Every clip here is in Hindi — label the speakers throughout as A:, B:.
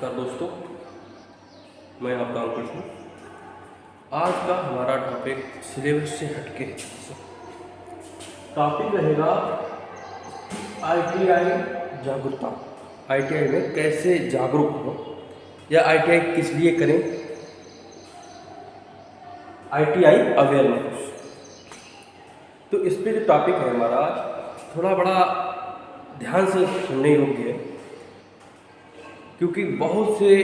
A: नमस्कार दोस्तों, मैं आपका अंकुश हूँ। आज का हमारा टॉपिक सिलेबस से हटके टॉपिक रहेगा आईटीआई जागरूकता। आईटीआई में कैसे जागरूक हो या आईटीआई किस लिए करें, आईटीआई अवेयरनेस। तो इस पे जो टॉपिक है हमारा थोड़ा बड़ा ध्यान से सुनने योग्य है, क्योंकि बहुत से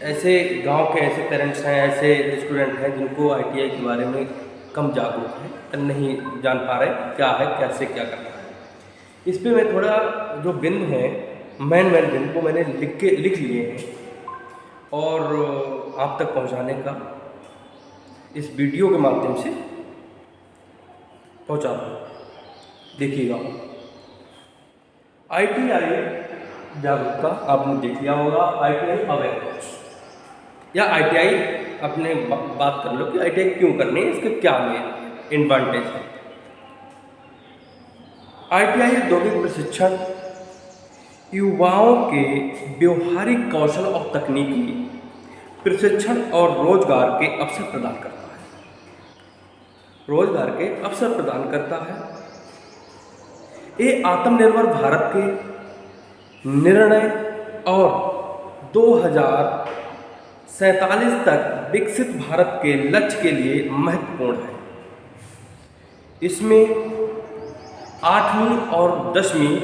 A: ऐसे गांव के ऐसे पेरेंट्स हैं, ऐसे स्टूडेंट हैं जिनको आईटीआई के बारे में कम जागरूक है, नहीं जान पा रहे क्या है, कैसे क्या करना है। इस पे मैं थोड़ा जो बिंदु है मेन बिंदु को मैंने लिख लिए हैं और आप तक पहुंचाने का इस वीडियो के माध्यम से पहुंचा रहा हूँ। देखिएगा, आईटीआई जागरूकता आपने देख लिया होगा। आईटीआई अवेयरनेस या आईटीआई अपने बात कर लो कि आईटीआई क्यों करनी है, इसके क्या एडवांटेज है। आईटीआई औद्योगिक प्रशिक्षण युवाओं के व्यवहारिक कौशल और तकनीकी प्रशिक्षण और रोजगार के अवसर प्रदान करता है। रोजगार के अवसर प्रदान करता है। ये आत्मनिर्भर भारत के निर्णय और 2047 तक विकसित भारत के लक्ष्य के लिए महत्वपूर्ण है। इसमें 8वीं और 10वीं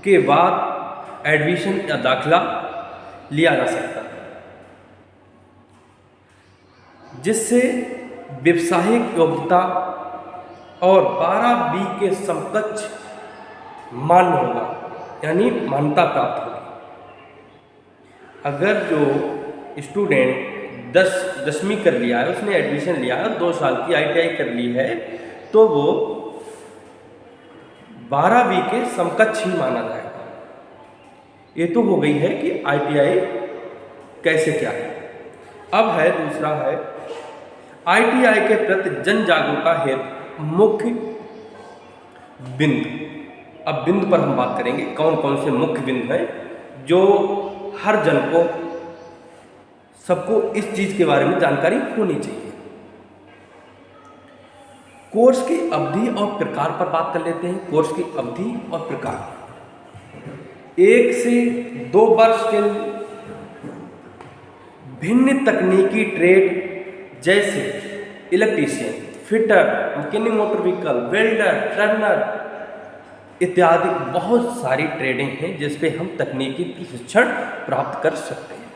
A: के बाद एडमिशन या दाखिला लिया जा सकता है, जिससे व्यावसायिक योग्यता और 12B के समकक्ष मान्य होगा, यानी मान्यता प्राप्त होगी। अगर जो स्टूडेंट 10वीं कर लिया है, उसने एडमिशन लिया है, 2 साल की आईटीआई कर ली है, तो वो 12वीं के समकक्ष ही माना जाएगा। ये तो हो गई है कि आईटीआई कैसे क्या है। अब है दूसरा है आईटीआई के प्रति जन जागरूकता हेतु मुख्य बिंदु। अब बिंदु पर हम बात करेंगे कौन कौन से मुख्य बिंदु हैं जो हर जन को, सबको इस चीज के बारे में जानकारी होनी चाहिए। कोर्स की अवधि और प्रकार पर बात कर लेते हैं। कोर्स की अवधि और प्रकार 1 से 2 वर्ष के भिन्न तकनीकी ट्रेड जैसे electrician, fitter, mechanic motor vehicle, welder, Turner इत्यादि बहुत सारी ट्रेडिंग हैं जिस पे हम तकनीकी प्रशिक्षण प्राप्त कर सकते हैं।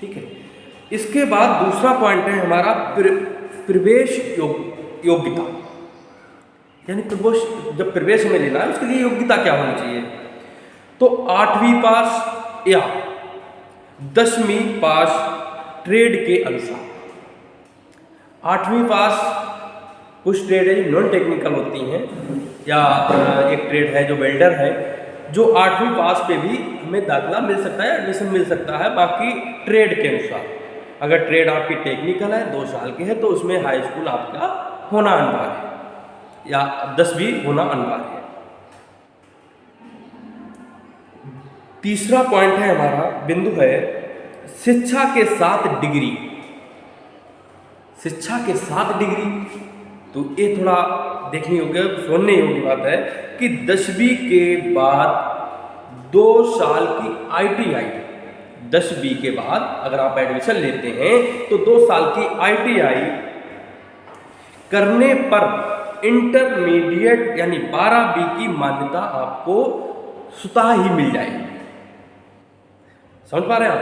A: ठीक है। इसके बाद दूसरा पॉइंट है हमारा प्रवेश योग्यता, यानी जब प्रवेश में लेना है उसके लिए योग्यता क्या होनी चाहिए। तो 8वीं पास या 10वीं पास ट्रेड के अनुसार। 8वीं पास कुछ ट्रेड है नॉन टेक्निकल होती हैं, या एक ट्रेड है जो वेल्डर है, जो 8वीं पास पे भी हमें दाखिला मिल सकता है, एडमिशन मिल सकता है। बाकी ट्रेड के अनुसार, अगर ट्रेड आपकी टेक्निकल है, 2 साल की है, तो उसमें हाई स्कूल आपका होना अनिवार्य है या 10वीं होना अनिवार्य है। तीसरा पॉइंट है हमारा बिंदु है शिक्षा के साथ डिग्री। शिक्षा के साथ डिग्री, तो ये थोड़ा देखने योग्य, सुनने योग्य बात है कि 10वीं के बाद 2 साल की आईटीआई, 10वीं के बाद अगर आप एडमिशन लेते हैं तो 2 साल की आईटीआई करने पर इंटरमीडिएट यानी 12B की मान्यता आपको स्वतः ही मिल जाएगी। समझ पा रहे हैं आप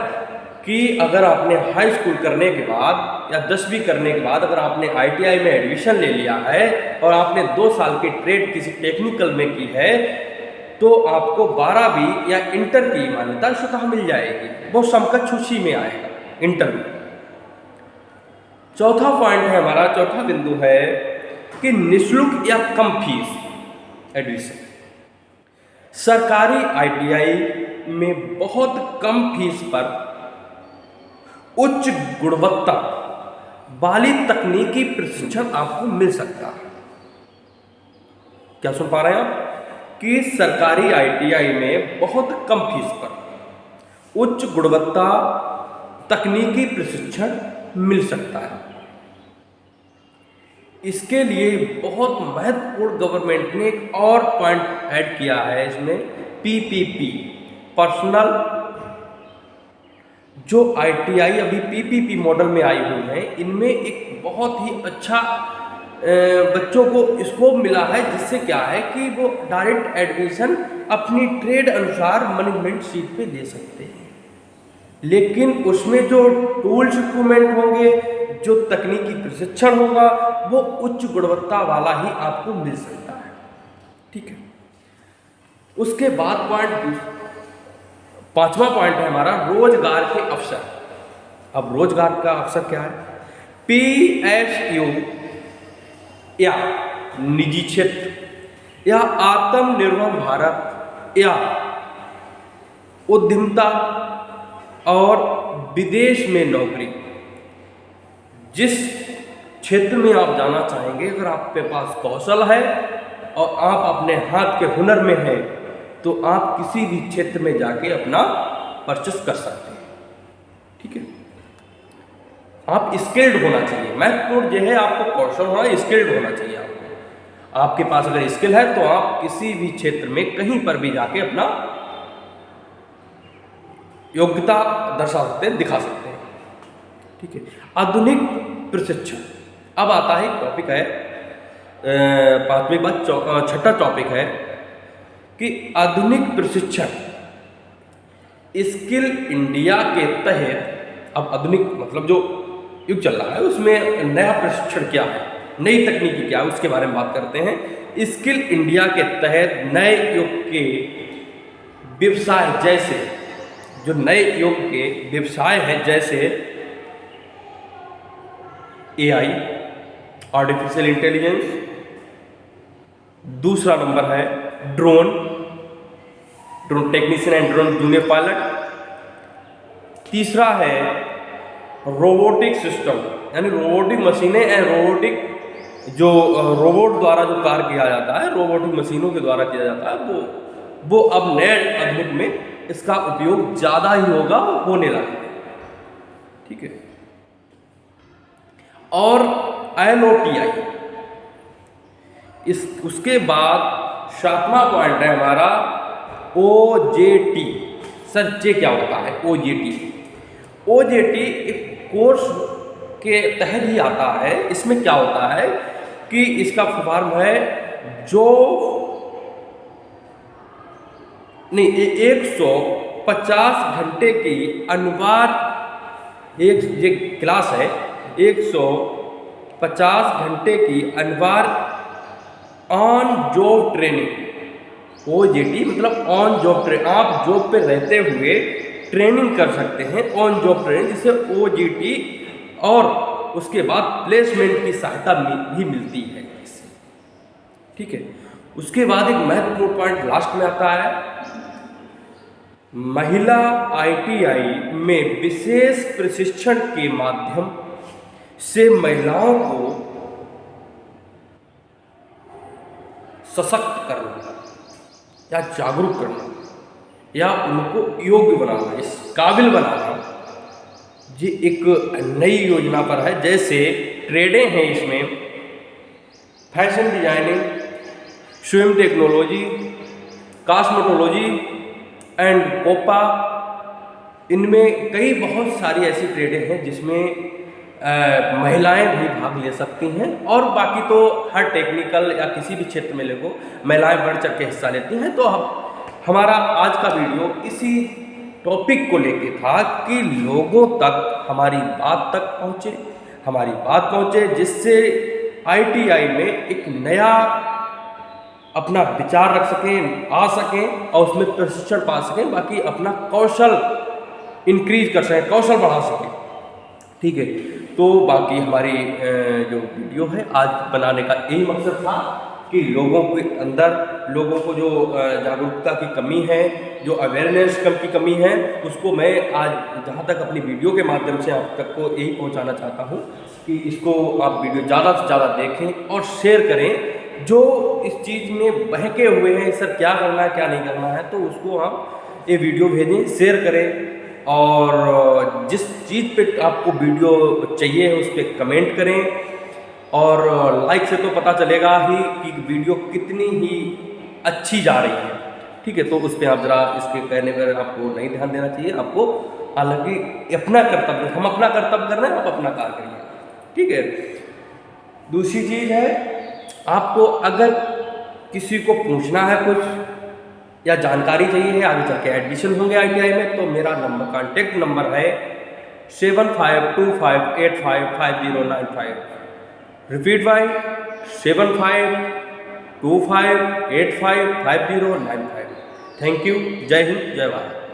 A: कि अगर आपने हाई स्कूल करने के बाद या 10वीं करने के बाद अगर आपने आईटीआई में एडमिशन ले लिया है और आपने 2 साल की ट्रेड किसी टेक्निकल में की है, तो आपको 12वीं या इंटर की मान्यता स्वतः मिल जाएगी, वो समकक्ष उसी में आएगा, इंटर में। चौथा पॉइंट है हमारा, चौथा बिंदु है कि निःशुल्क या कम फीस एडमिशन। सरकारी आईटीआई में बहुत कम फीस पर उच्च गुणवत्ता वाली तकनीकी प्रशिक्षण आपको मिल सकता है। क्या सुन पा रहे हैं आप कि सरकारी आईटीआई में बहुत कम फीस पर उच्च गुणवत्ता तकनीकी प्रशिक्षण मिल सकता है। इसके लिए बहुत महत्वपूर्ण गवर्नमेंट ने एक और पॉइंट ऐड किया है इसमें, पीपीपी, पर्सनल, जो आईटीआई अभी पीपीपी मॉडल में आई हुई हैं, इनमें एक बहुत ही अच्छा बच्चों को स्कोप मिला है, जिससे क्या है कि वो डायरेक्ट एडमिशन अपनी ट्रेड अनुसार मैनेजमेंट सीट पे ले सकते हैं। लेकिन उसमें जो टूल्स इक्विपमेंट होंगे, जो तकनीकी प्रशिक्षण होगा, वो उच्च गुणवत्ता वाला ही आपको मिल सकता है। ठीक है। उसके बाद पांचवा पॉइंट है हमारा रोजगार के अवसर। अब रोजगार का अवसर क्या है? पीएसयू या निजी क्षेत्र या आत्मनिर्भर भारत या उद्यमिता और विदेश में नौकरी, जिस क्षेत्र में आप जाना चाहेंगे, अगर आपके पास कौशल है और आप अपने हाथ के हुनर में हैं, तो आप किसी भी क्षेत्र में जाके अपना परचेस कर सकते हैं। ठीक है। आप स्किल्ड होना चाहिए, महत्वपूर्ण जो है आपको कौशल होना, स्किल्ड होना चाहिए आपको। आपके पास अगर स्किल है तो आप किसी भी क्षेत्र में कहीं पर भी जाके अपना योग्यता दर्शा सकते हैं, दिखा सकते हैं। ठीक है। आधुनिक प्रशिक्षण। अब आता है टॉपिक है पांचवी बात, छठा टॉपिक है कि आधुनिक प्रशिक्षण। स्किल इंडिया के तहत, अब आधुनिक मतलब जो युग चल रहा है उसमें नया प्रशिक्षण क्या है, नई तकनीकी क्या है, उसके बारे में बात करते हैं। स्किल इंडिया के तहत नए युग के व्यवसाय, जैसे जो नए युग के व्यवसाय हैं, जैसे एआई, आर्टिफिशियल इंटेलिजेंस, दूसरा नंबर है drone technician and drone junior pilot, तीसरा है रोबोटिक सिस्टम, यानी रोबोटिक मशीनें एंड रोबोटिक जो रोबोट द्वारा जो कार्य किया जाता है, रोबोटिक मशीनों के द्वारा किया जाता है, वो अब नए आधुनिक में इसका उपयोग ज़्यादा ही होगा, होने लगा है। ठीक है। और एनओटीआई, उसके बाद सातवां पॉइंट है हमारा ओजेटी। सर ये क्या होता है ओजेटी? ओजेटी एक कोर्स के तहत ही आता है। इसमें क्या होता है कि इसका फॉर्म है जो नहीं 150 घंटे की अनिवार्य, एक ये क्लास है 150 घंटे की अनिवार्य ऑन जॉब ट्रेनिंग। ओजेटी मतलब ऑन जॉब ट्रेनिंग, आप जॉब पे रहते हुए ट्रेनिंग कर सकते हैं, ऑन जॉब ट्रेनिंग, जिससे ओजेटी और उसके बाद प्लेसमेंट की सहायता भी मिलती है इससे। ठीक है। उसके बाद एक महत्वपूर्ण पॉइंट लास्ट में आता है, महिला आईटीआई में विशेष प्रशिक्षण के माध्यम से महिलाओं को सशक्त करना या जागरूक करना या उनको योग्य बनाना, इस काबिल बनाना, ये एक नई योजना पर है। जैसे ट्रेडें हैं इसमें, फैशन डिजाइनिंग, स्विम टेक्नोलॉजी, कॉस्मेटोलॉजी एंड कोपा, इनमें कई बहुत सारी ऐसी ट्रेडें हैं जिसमें महिलाएं भी भाग ले सकती हैं, और बाकी तो हर टेक्निकल या किसी भी क्षेत्र में लोगों महिलाएं बढ़ चढ़ के हिस्सा लेती हैं। तो हमारा आज का वीडियो इसी टॉपिक को लेके था कि लोगों तक हमारी बात पहुंचे, जिससे आईटीआई में एक नया अपना विचार रख सकें, आ सकें और उसमें प्रशिक्षण पा सकें, बाकी अपना कौशल इंक्रीज कर सकें, कौशल बढ़ा सकें। ठीक है। तो बाकी हमारी जो वीडियो है आज बनाने का यही मकसद था कि लोगों के अंदर, लोगों को जो जागरूकता की कमी है, जो अवेयरनेस की कमी है, उसको मैं आज जहाँ तक अपनी वीडियो के माध्यम से आप तक को यही पहुँचाना चाहता हूँ कि इसको आप वीडियो ज़्यादा से ज़्यादा देखें और शेयर करें। जो इस चीज़ में बहके हुए हैं, सर क्या करना है क्या नहीं करना है, तो उसको आप ये वीडियो भेजें, शेयर करें, और जिस चीज़ पे आपको वीडियो चाहिए है उस पर कमेंट करें, और लाइक से तो पता चलेगा ही कि वीडियो कितनी ही अच्छी जा रही है। ठीक है, तो उस पर आप ज़रा इसके कहने पर आपको नहीं ध्यान देना चाहिए आपको, हालांकि अपना कर्तव्य, हम अपना कर्तव्य कर रहे हैं, आप अपना कार्य करिए। ठीक है, दूसरी चीज़ है, आपको अगर किसी को पूछना है कुछ या जानकारी चाहिए है, आगे चल के एडमिशन होंगे ITI में, तो मेरा नंबर, कॉन्टेक्ट नंबर है 7525855095। Repeat by 7525855095। Thank you. जय हिंद, जय भारत।